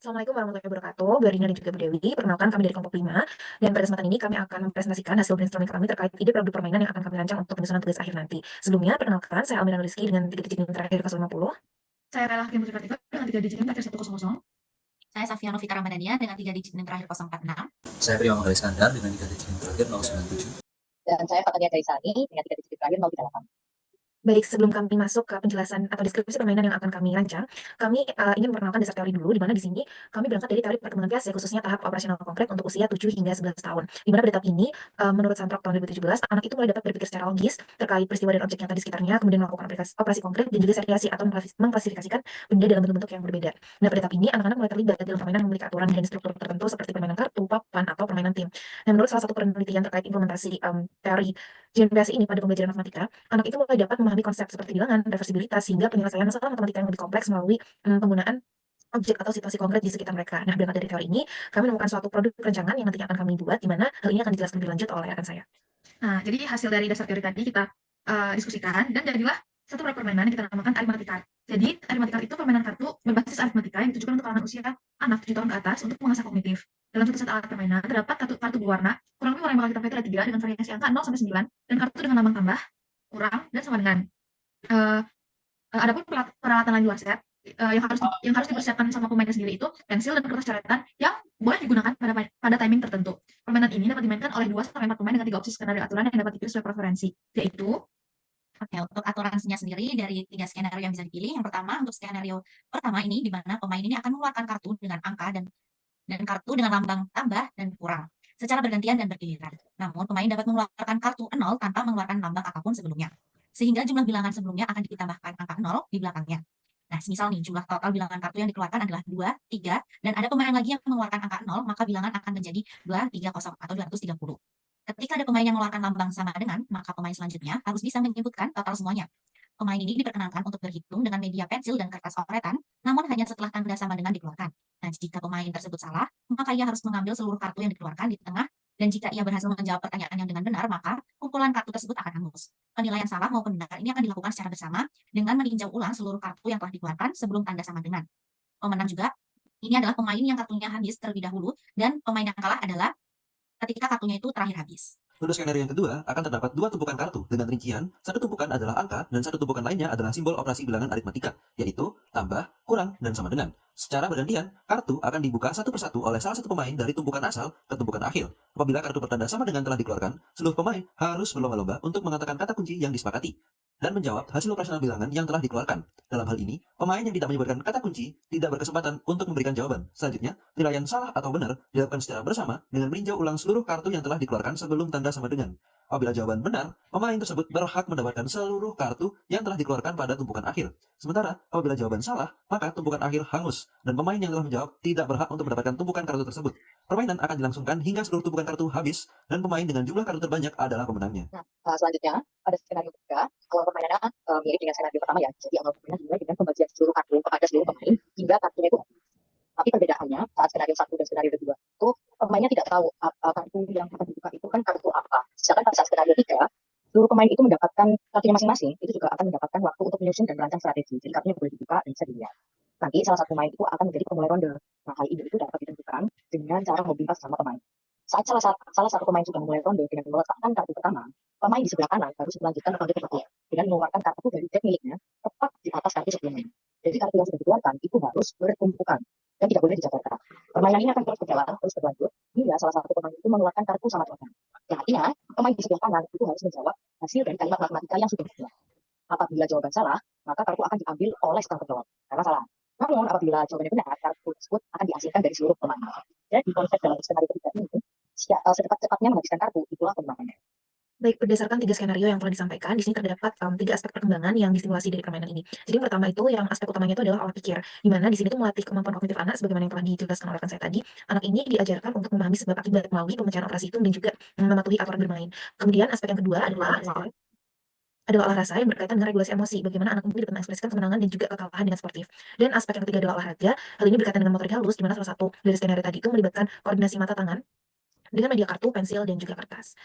Assalamualaikum warahmatullahi wabarakatuh, Bu Erina dan juga Bu Dewi. Perkenalkan kami dari kelompok 5, dan pada kesempatan ini kami akan mempresentasikan hasil brainstorming kami terkait ide produk permainan yang akan kami rancang untuk penyusunan tugas akhir nanti. Sebelumnya, perkenalkan, saya Almira Rizky dengan 3 digit NIM terakhir 50. Saya Rela Hakim Putri Kartika dengan 3 digit NIM terakhir 100. Saya Safia Novita Ramadhania dengan 3 digit NIM terakhir 046. Saya Priyo Manggarai Skandar dengan 3 digit NIM terakhir 097. Dan saya Fatania Gaisani dengan 3 digit terakhir 038. Baik, sebelum kami masuk ke penjelasan atau deskripsi permainan yang akan kami rancang, kami ingin memperkenalkan dasar teori dulu, di mana di sini kami berangkat dari teori perkembangan biasa, khususnya tahap operasional konkret untuk usia 7 hingga 11 tahun. Di mana pada tahap ini, menurut Santrok tahun 2017, anak itu mulai dapat berpikir secara logis terkait peristiwa dan objek yang ada di sekitarnya, kemudian melakukan operasi konkret dan juga seriasi atau mengklasifikasikan benda dalam bentuk-bentuk yang berbeda. Nah, pada tahap ini, anak-anak mulai terlibat dalam permainan yang memiliki aturan dan struktur tertentu seperti permainan kartu, papan, atau permainan tim. Nah, menurut salah satu penelitian terkait implementasi teori GNPASI ini pada pembelajaran matematika, anak itu mulai dapat memahami konsep seperti bilangan, reversibilitas, hingga penyelesaian masalah matematika yang lebih kompleks melalui penggunaan objek atau situasi konkret di sekitar mereka. Nah, berangkat dari teori ini, kami menemukan suatu produk perencanaan yang nantinya akan kami buat, di mana hal ini akan dijelaskan lebih lanjut oleh rekan saya. Nah, jadi hasil dari dasar teori tadi kita diskusikan, dan jadilah satu produk permainan yang kita namakan Arithmetic. Jadi, Arithmetic itu permainan kartu berbasis aritmatika yang ditujukan untuk kalangan usia anak 7 tahun ke atas untuk mengasah kognitif. Dalam satu set alat permainan, terdapat kartu berwarna, kurang lebih warna yang bakal kita pakai itu ada 3 dengan variasi angka 0 sampai 9, dan kartu dengan lambang tambah, kurang, dan sama dengan. Adapun peralatan lain luar set yang harus dipersiapkan sama pemainnya sendiri itu pensil dan kertas coretan yang boleh digunakan pada timing tertentu. Permainan ini dapat dimainkan oleh 2 sampai 4 pemain dengan 3 opsi skenario aturan yang dapat dipilih sesuai preferensi, yaitu Oke, untuk aturannya sendiri dari 3 skenario yang bisa dipilih. Yang pertama, untuk skenario pertama ini, di mana pemain ini akan mengeluarkan kartu dengan angka dan kartu dengan lambang tambah dan kurang secara bergantian dan bergiliran. Namun, pemain dapat mengeluarkan kartu 0 tanpa mengeluarkan lambang apapun sebelumnya, sehingga jumlah bilangan sebelumnya akan ditambahkan angka 0 di belakangnya. Nah, misal nih, jumlah total bilangan kartu yang dikeluarkan adalah 2, 3, dan ada pemain lagi yang mengeluarkan angka 0, maka bilangan akan menjadi 230 atau 230. Ketika ada pemain yang mengeluarkan lambang sama dengan, maka pemain selanjutnya harus bisa menyebutkan total semuanya. Pemain ini diperkenankan untuk berhitung dengan media pensil dan kertas coretan, namun hanya setelah tanda sama dengan dikeluarkan. Nah, jika pemain tersebut salah, maka ia harus mengambil seluruh kartu yang dikeluarkan di tengah, dan jika ia berhasil menjawab pertanyaan yang dengan benar, maka kumpulan kartu tersebut akan hangus. Penilaian salah maupun benar ini akan dilakukan secara bersama dengan meninjau ulang seluruh kartu yang telah dikeluarkan sebelum tanda sama dengan. Pemenang juga, ini adalah pemain yang kartunya habis terlebih dahulu, dan pemain yang kalah adalah ketika kartunya itu terakhir habis. Untuk skenario yang kedua, akan terdapat 2 tumpukan kartu dengan rincian, satu tumpukan adalah angka, dan satu tumpukan lainnya adalah simbol operasi bilangan aritmatika, yaitu tambah, kurang, dan sama dengan. Secara bergantian, kartu akan dibuka satu persatu oleh salah satu pemain dari tumpukan asal ke tumpukan akhir. Apabila kartu bertanda sama dengan telah dikeluarkan, seluruh pemain harus berlomba-lomba untuk mengatakan kata kunci yang disepakati dan menjawab hasil operasional bilangan yang telah dikeluarkan. Dalam hal ini, pemain yang tidak menyebutkan kata kunci tidak berkesempatan untuk memberikan jawaban. Selanjutnya, penilaian salah atau benar dilakukan secara bersama dengan meninjau ulang seluruh kartu yang telah dikeluarkan sebelum tanda sama dengan. Apabila jawaban benar, pemain tersebut berhak mendapatkan seluruh kartu yang telah dikeluarkan pada tumpukan akhir. Sementara, apabila jawaban salah, maka tumpukan akhir hangus, dan pemain yang telah menjawab tidak berhak untuk mendapatkan tumpukan kartu tersebut. Permainan akan dilangsungkan hingga seluruh tumpukan kartu habis, dan pemain dengan jumlah kartu terbanyak adalah pemenangnya. Nah, selanjutnya pada skenario ketiga, awal permainannya mirip dengan skenario pertama ya. Jadi awal permainan dimulai dengan pembagian seluruh kartu kepada seluruh pemain hingga kartunya itu habis. Tapi perbedaannya saat skenario 1 dan skenario 2 itu pemainnya tidak tahu kartu yang akan dibuka itu kan kartu apa. Sedangkan pada saat skenario 3, seluruh pemain itu mendapatkan kartunya masing-masing, itu juga akan mendapatkan waktu untuk menyusun dan merancang strategi. Jadi kartunya boleh dibuka dan bisa dilihat. Nanti salah satu pemain itu akan menjadi pemulai ronde. Nah, hal ini itu dapat ditentukan dengan cara mobilitas sama pemain. Saat salah satu pemain sudah memulai ronde dengan meletakkan kartu pertama, pemain di sebelah kanan harus melanjutkan ronde kedua dengan mengeluarkan kartu dari deck miliknya tepat di atas kartu sebelumnya. Jadi kartu yang sudah dikeluarkan itu harus bertumpukan dan tidak boleh dijabarkan. Permainan ini akan terus berjalan, terus berlanjut hingga salah satu pemain itu mengeluarkan kartu sama dengan. Yang artinya pemain di sebelah kanan itu harus menjawab hasil dari kalimat matematika yang sudah dibuat. Apabila jawaban salah, maka kartu akan diambil oleh sang penjawab karena salah. Namun apabila jawabannya benar, kartu tersebut akan dihasilkan dari seluruh pemain. Jadi konsep dalam skenario ketiga ini, secepat-cepatnya menghabiskan kartu itulah kemenangannya. Baik, berdasarkan 3 skenario yang telah disampaikan, di sini terdapat 3 aspek perkembangan yang distimulasi dari permainan ini. Jadi yang pertama itu, yang aspek utamanya itu adalah olah pikir, di mana di sini itu melatih kemampuan kognitif anak sebagaimana yang telah dijelaskan oleh rekan saya tadi. Anak ini diajarkan untuk memahami sebab akibat melalui pemecahan operasi hitung dan juga mematuhi aturan bermain. Kemudian aspek yang kedua adalah olah rasa yang berkaitan dengan regulasi emosi, bagaimana anak ini dapat mengekspresikan kemenangan dan juga kekalahan dengan sportif. Dan aspek yang ketiga adalah olahraga, hal ini berkaitan dengan motorik halus, di mana salah satu dari skenario tadi itu melibatkan koordinasi mata tangan dengan media kartu, pensil, dan juga kertas.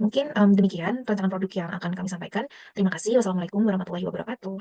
Mungkin demikian rancangan produk yang akan kami sampaikan. Terima kasih. Wassalamualaikum warahmatullahi wabarakatuh.